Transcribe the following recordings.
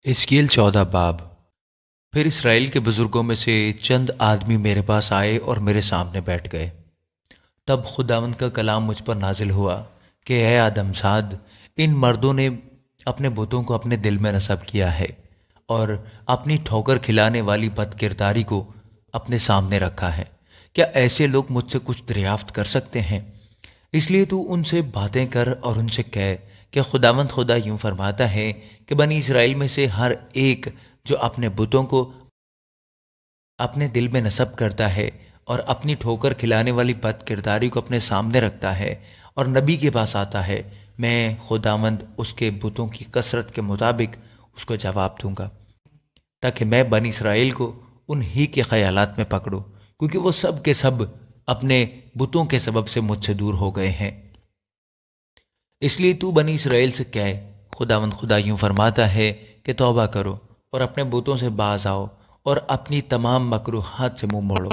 حزقیل 14 باب۔ پھر اسرائیل کے بزرگوں میں سے چند آدمی میرے پاس آئے اور میرے سامنے بیٹھ گئے۔ تب خداوند کا کلام مجھ پر نازل ہوا کہ اے آدم زاد، ان مردوں نے اپنے بتوں کو اپنے دل میں نصب کیا ہے اور اپنی ٹھوکر کھلانے والی بد کرداری کو اپنے سامنے رکھا ہے۔ کیا ایسے لوگ مجھ سے کچھ دریافت کر سکتے ہیں؟ اس لیے تو ان سے باتیں کر اور ان سے کہہ کہ خداوند خدا یوں فرماتا ہے کہ بنی اسرائیل میں سے ہر ایک جو اپنے بتوں کو اپنے دل میں نصب کرتا ہے اور اپنی ٹھوکر کھلانے والی بد کرداری کو اپنے سامنے رکھتا ہے اور نبی کے پاس آتا ہے، میں خداوند اس کے بتوں کی کثرت کے مطابق اس کو جواب دوں گا، تاکہ میں بنی اسرائیل کو انہی کے خیالات میں پکڑوں، کیونکہ وہ سب کے سب اپنے بتوں کے سبب سے مجھ سے دور ہو گئے ہیں۔ اس لیے تو بنی اسرائیل سے کہے، خداوند خدا یوں فرماتا ہے کہ توبہ کرو اور اپنے بتوں سے باز آؤ اور اپنی تمام مکروہات سے منہ موڑو،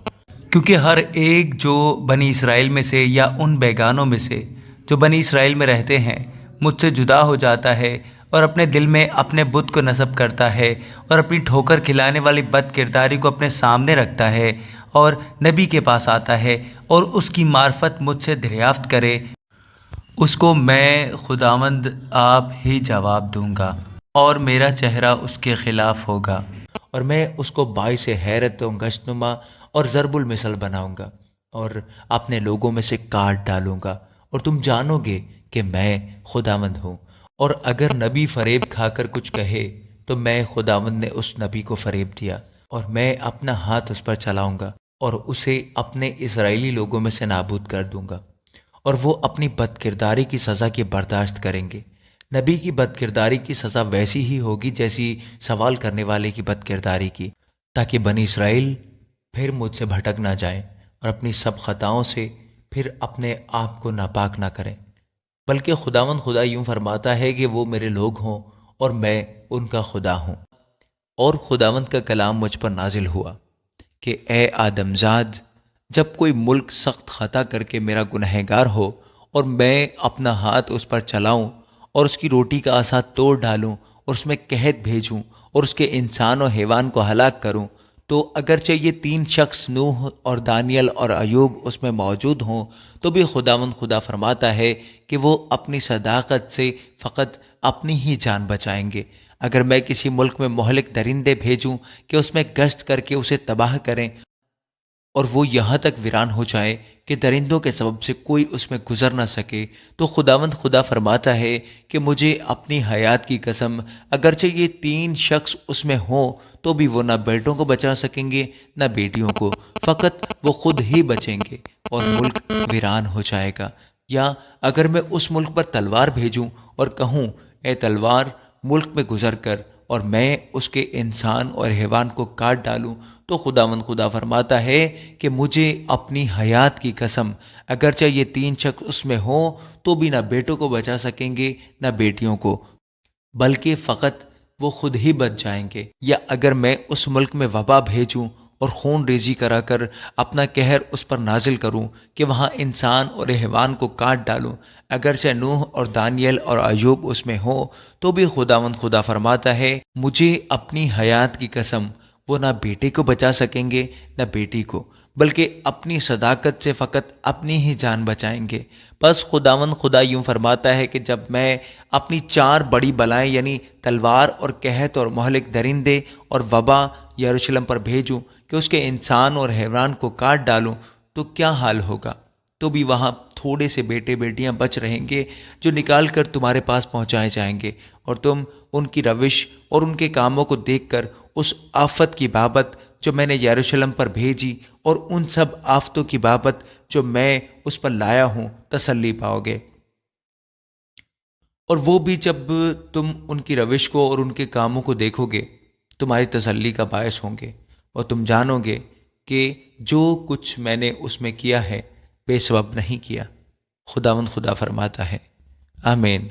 کیونکہ ہر ایک جو بنی اسرائیل میں سے یا ان بیگانوں میں سے جو بنی اسرائیل میں رہتے ہیں مجھ سے جدا ہو جاتا ہے اور اپنے دل میں اپنے بت کو نصب کرتا ہے اور اپنی ٹھوکر کھلانے والی بد کرداری کو اپنے سامنے رکھتا ہے اور نبی کے پاس آتا ہے اور اس کی معرفت مجھ سے دریافت کرے، اس کو میں خداوند آپ ہی جواب دوں گا اور میرا چہرہ اس کے خلاف ہوگا، اور میں اس کو باعث حیرت و گشتنما اور ضرب المثل بناؤں گا اور اپنے لوگوں میں سے کاٹ ڈالوں گا، اور تم جانو گے کہ میں خداوند ہوں۔ اور اگر نبی فریب کھا کر کچھ کہے تو میں خداوند نے اس نبی کو فریب دیا، اور میں اپنا ہاتھ اس پر چلاؤں گا اور اسے اپنے اسرائیلی لوگوں میں سے نابود کر دوں گا، اور وہ اپنی بد کرداری کی سزا کی برداشت کریں گے۔ نبی کی بد کرداری کی سزا ویسی ہی ہوگی جیسی سوال کرنے والے کی بد کرداری کی، تاکہ بنی اسرائیل پھر مجھ سے بھٹک نہ جائیں اور اپنی سب خطاؤں سے پھر اپنے آپ کو ناپاک نہ کریں، بلکہ خداوند خدا یوں فرماتا ہے کہ وہ میرے لوگ ہوں اور میں ان کا خدا ہوں۔ اور خداوند کا کلام مجھ پر نازل ہوا کہ اے آدم زاد، جب کوئی ملک سخت خطا کر کے میرا گنہگار ہو اور میں اپنا ہاتھ اس پر چلاؤں اور اس کی روٹی کا عصا توڑ ڈالوں اور اس میں قحط بھیجوں اور اس کے انسان و حیوان کو ہلاک کروں، تو اگرچہ یہ تین شخص نوح اور دانیل اور ایوب اس میں موجود ہوں، تو بھی خداوند خدا فرماتا ہے کہ وہ اپنی صداقت سے فقط اپنی ہی جان بچائیں گے۔ اگر میں کسی ملک میں مہلک درندے بھیجوں کہ اس میں گشت کر کے اسے تباہ کریں اور وہ یہاں تک ویران ہو جائے کہ درندوں کے سبب سے کوئی اس میں گزر نہ سکے، تو خداوند خدا فرماتا ہے کہ مجھے اپنی حیات کی قسم، اگرچہ یہ تین شخص اس میں ہوں تو بھی وہ نہ بیٹوں کو بچا سکیں گے نہ بیٹیوں کو، فقط وہ خود ہی بچیں گے اور ملک ویران ہو جائے گا۔ یا اگر میں اس ملک پر تلوار بھیجوں اور کہوں اے تلوار ملک میں گزر کر، اور میں اس کے انسان اور حیوان کو کاٹ ڈالوں، تو خداوند خدا فرماتا ہے کہ مجھے اپنی حیات کی قسم، اگرچہ یہ تین شخص اس میں ہوں تو بھی نہ بیٹوں کو بچا سکیں گے نہ بیٹیوں کو، بلکہ فقط وہ خود ہی بچ جائیں گے۔ یا اگر میں اس ملک میں وبا بھیجوں اور خون ریزی کرا کر اپنا قہر اس پر نازل کروں کہ وہاں انسان اور حیوان کو کاٹ ڈالوں، اگرچہ نوح اور دانیل اور ایوب اس میں ہوں، تو بھی خداوند خدا فرماتا ہے مجھے اپنی حیات کی قسم، وہ نہ بیٹے کو بچا سکیں گے نہ بیٹی کو، بلکہ اپنی صداقت سے فقط اپنی ہی جان بچائیں گے۔ بس خداوند خدا یوں فرماتا ہے کہ جب میں اپنی چار بڑی بلائیں یعنی تلوار اور قحط اور مہلک درندے اور وبا یروشلم پر بھیجوں کہ اس کے انسان اور حیوان کو کاٹ ڈالوں، تو کیا حال ہوگا؟ تو بھی وہاں تھوڑے سے بیٹے بیٹیاں بچ رہیں گے جو نکال کر تمہارے پاس پہنچائے جائیں گے، اور تم ان کی روش اور ان کے کاموں کو دیکھ کر اس آفت کی بابت جو میں نے یروشلم پر بھیجی اور ان سب آفتوں کی بابت جو میں اس پر لایا ہوں تسلی پاؤ گے۔ اور وہ بھی جب تم ان کی روش کو اور ان کے کاموں کو دیکھو گے تمہاری تسلی کا باعث ہوں گے، اور تم جانو گے کہ جو کچھ میں نے اس میں کیا ہے بے سبب نہیں کیا۔ خداوند خدا فرماتا ہے، آمین۔